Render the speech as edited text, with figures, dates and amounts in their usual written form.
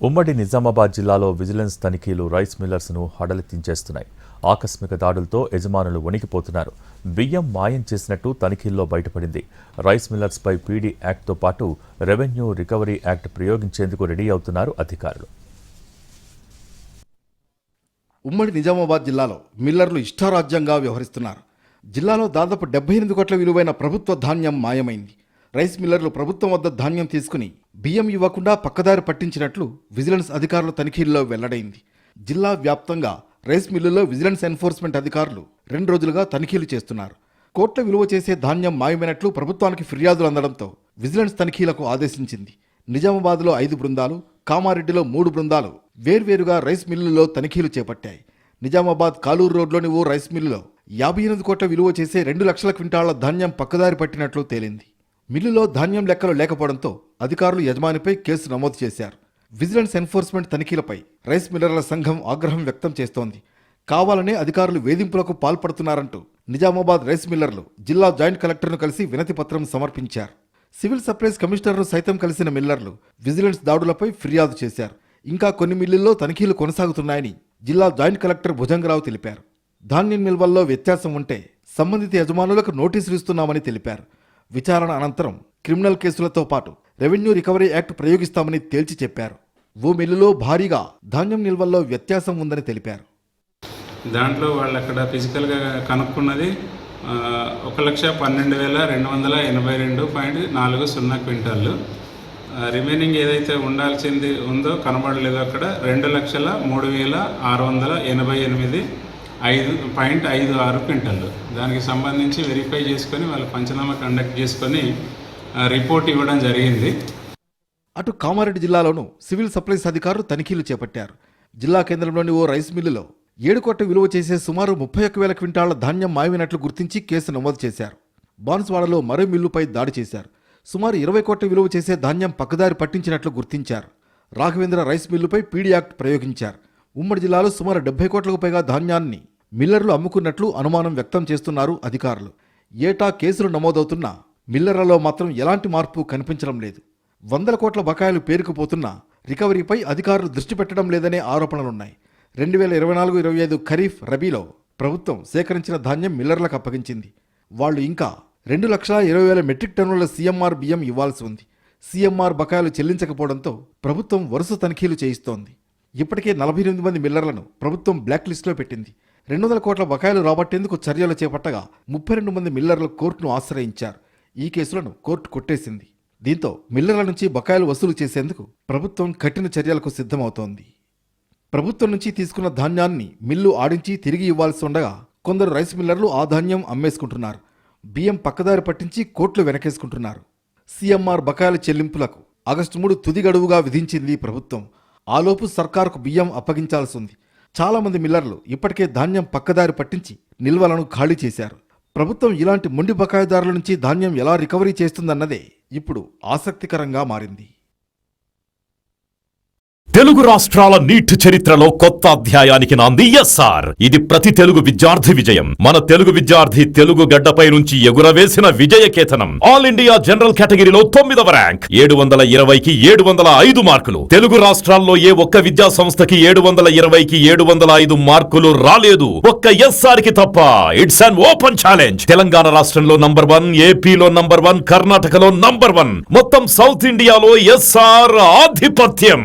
ఉమ్మడి నిజామాబాద్ జిల్లాలో విజిలెన్స్ తనిఖీలు రైస్ మిల్లర్స్ను హడలెత్తించేస్తున్నాయి. ఆకస్మిక దాడులతో యజమానులు వణికిపోతున్నారు. బియ్యం మాయం చేసినట్టు తనిఖీల్లో బయటపడింది. రైస్ మిల్లర్స్పై పీడీ యాక్ట్తో పాటు రెవెన్యూ రికవరీ యాక్ట్ ప్రయోగించేందుకు రెడీ అవుతున్నారు అధికారులు. ఉమ్మడి నిజామాబాద్ జిల్లాలో మిల్లర్లు ఇష్టారాజ్యంగా వ్యవహరిస్తున్నారు. జిల్లాలో దాదాపు 78 కోట్ల విలువైన ప్రభుత్వ ధాన్యం మాయమైంది. రైస్ మిల్లర్లు ప్రభుత్వం వద్ద ధాన్యం తీసుకుని బియ్యం ఇవ్వకుండా పక్కదారి పట్టించినట్లు విజిలెన్స్ అధికారుల తనిఖీల్లో వెల్లడైంది. జిల్లా వ్యాప్తంగా రైస్ మిల్లుల్లో విజిలెన్స్ ఎన్ఫోర్స్మెంట్ అధికారులు 2 రోజులుగా తనిఖీలు చేస్తున్నారు. కోట్ల విలువ చేసే ధాన్యం మాయమైనట్లు ప్రభుత్వానికి ఫిర్యాదులు అందడంతో విజిలెన్స్ తనిఖీలకు ఆదేశించింది. నిజామాబాద్లో 5 బృందాలు, కామారెడ్డిలో 3 బృందాలు వేర్వేరుగా రైస్ మిల్లుల్లో తనిఖీలు చేపట్టాయి. నిజామాబాద్ కాలూరు రోడ్లోని ఓ రైస్ మిల్లులో 58 కోట్ల విలువ చేసే 2 లక్షల క్వింటాళ్ల ధాన్యం పక్కదారి పట్టినట్లు తేలింది. మిల్లులో ధాన్యం లెక్కలు లేకపోవడంతో అధికారులు యజమానిపై కేసు నమోదు చేశారు. విజిలెన్స్ ఎన్ఫోర్స్మెంట్ తనిఖీలపై రైస్ మిల్లర్ల సంఘం ఆగ్రహం వ్యక్తం చేస్తోంది. కావాలనే అధికారులు వేధింపులకు పాల్పడుతున్నారంటూ నిజామాబాద్ రైస్ మిల్లర్లు జిల్లా జాయింట్ కలెక్టర్ను కలిసి వినతి పత్రం సమర్పించారు. సివిల్ సప్లైస్ కమిషనర్ను సైతం కలిసిన మిల్లర్లు విజిలెన్స్ దాడులపై ఫిర్యాదు చేశారు. ఇంకా కొన్ని మిల్లుల్లో తనిఖీలు కొనసాగుతున్నాయని జిల్లా జాయింట్ కలెక్టర్ భుజంగరావు తెలిపారు. ధాన్యం నిల్వల్లో వ్యత్యాసం ఉంటే సంబంధిత యజమానులకు నోటీసులు ఇస్తున్నామని తెలిపారు. విచారణ అనంతరం క్రిమినల్ కేసులతో పాటు రెవెన్యూ రికవరీ యాక్ట్ ప్రయోగిస్తామని తేల్చి చెప్పారు. ఓ మిల్లులో భారీగా ధాన్యం నిల్వల్లో వ్యత్యాసం ఉందని తెలిపారు. దాంట్లో వాళ్ళు అక్కడ ఫిజికల్గా కనుక్కున్నది 1,12,282.40 క్వింటాళ్ళు. రిమైనింగ్ ఏదైతే ఉండాల్సింది ఉందో కనబడలేదో అక్కడ 2,03,688.56 క్వింటాళ్ళు. దానికి సంబంధించి వెరిఫై చేసుకొని వాళ్ళు పంచనామా కండక్ట్ చేసుకొని రిపోర్ట్ ఇవ్వడం జరిగింది. అటు కామారెడ్డి జిల్లాలోనూ సివిల్ సప్లైస్ అధికారులు తనిఖీలు చేపట్టారు. జిల్లా కేంద్రంలోని ఓ రైస్ మిల్లులో 7 కోట్ల విలువ చేసే సుమారు 31,000 క్వింటాళ్ల ధాన్యం మాయమైనట్లు గుర్తించి కేసు నమోదు చేశారు. బాన్స్వాడలో మరో మిల్లుపై దాడి చేశారు. సుమారు 20 కోట్ల విలువ చేసే ధాన్యం పక్కదారి పట్టించినట్లు గుర్తించారు. రాఘవేంద్ర రైస్ మిల్లుపై పీడీ యాక్ట్ ప్రయోగించారు. ఉమ్మడి జిల్లాలో సుమారు 70 కోట్లకు పైగా ధాన్యాన్ని మిల్లర్లు అమ్ముకున్నట్లు అనుమానం వ్యక్తం చేస్తున్నారు అధికారులు. ఏటా కేసులు నమోదవుతున్నా మిల్లర్లలో మాత్రం ఎలాంటి మార్పు కనిపించడం లేదు. 100 కోట్ల బకాయిలు పేరుకుపోతున్నా రికవరీపై అధికారులు దృష్టి పెట్టడం లేదనే ఆరోపణలున్నాయి. 2024-25 ఖరీఫ్ రబీలో ప్రభుత్వం సేకరించిన ధాన్యం మిల్లర్లకు అప్పగించింది. వాళ్లు ఇంకా 2,20,000 మెట్రిక్ టన్నుల సీఎంఆర్ బియ్యం ఇవ్వాల్సి ఉంది. సీఎంఆర్ బకాయిలు చెల్లించకపోవడంతో ప్రభుత్వం వరుస తనిఖీలు చేయిస్తోంది. ఇప్పటికే 48 మంది మిల్లర్లను ప్రభుత్వం బ్లాక్ లిస్టులో పెట్టింది. 200 కోట్ల బకాయిలు రాబట్టేందుకు చర్యలు చేపట్టగా 32 మంది మిల్లర్లు కోర్టును ఆశ్రయించారు. ఈ కేసులను కోర్టు కొట్టేసింది. దీంతో మిల్లర్ల నుంచి బకాయిలు వసూలు చేసేందుకు ప్రభుత్వం కఠిన చర్యలకు సిద్ధమవుతోంది. ప్రభుత్వం నుంచి తీసుకున్న ధాన్యాన్ని మిల్లు ఆడించి తిరిగి ఇవ్వాల్సి ఉండగా కొందరు రైస్ మిల్లర్లు ఆ ధాన్యం అమ్మేసుకుంటున్నారు. బియ్యం పక్కదారి పట్టించి కోట్లు వెనకేసుకుంటున్నారు. సీఎంఆర్ బకాయిల చెల్లింపులకు ఆగస్టు 3 తుది గడువుగా విధించింది ప్రభుత్వం. ఆలోపు సర్కారుకు బియ్యం అప్పగించాల్సి ఉంది. చాలామంది మిల్లర్లు ఇప్పటికే ధాన్యం పక్కదారి పట్టించి నిల్వలను ఖాళీ చేశారు. ప్రభుత్వం ఇలాంటి మొండి బకాయిదారుల నుంచి ధాన్యం ఎలా రికవరీ చేస్తుందన్నదే ఇప్పుడు ఆసక్తికరంగా మారింది. తెలుగు రాష్ట్రాల నీట్ చరిత్రలో కొత్త అధ్యాయానికి నాంది ఎస్ఆర్. ఇది ప్రతి తెలుగు విద్యార్థి విజయం. మన తెలుగు విద్యార్థి తెలుగు గడ్డపై నుంచి ఎగురవేసిన విజయకేతనం. ఆల్ ఇండియా జనరల్ కేటగిరీలో 9వ ర్యాంక్, 720కి 705 మార్కులు. తెలుగు రాష్ట్రాల్లో ఏ ఒక్క విద్యా సంస్థకి 720కి 705 మార్కులు రాలేదు, ఒక్క ఎస్ఆర్ కి తప్ప. It's an open challenge. Telangana రాష్ట్రంలో నంబర్ 1, ఏపీలో నంబర్ 1, కర్ణాటకలో నంబర్ 1, మొత్తం సౌత్ ఇండియాలో ఎస్ఆర్ ఆధిపత్యం.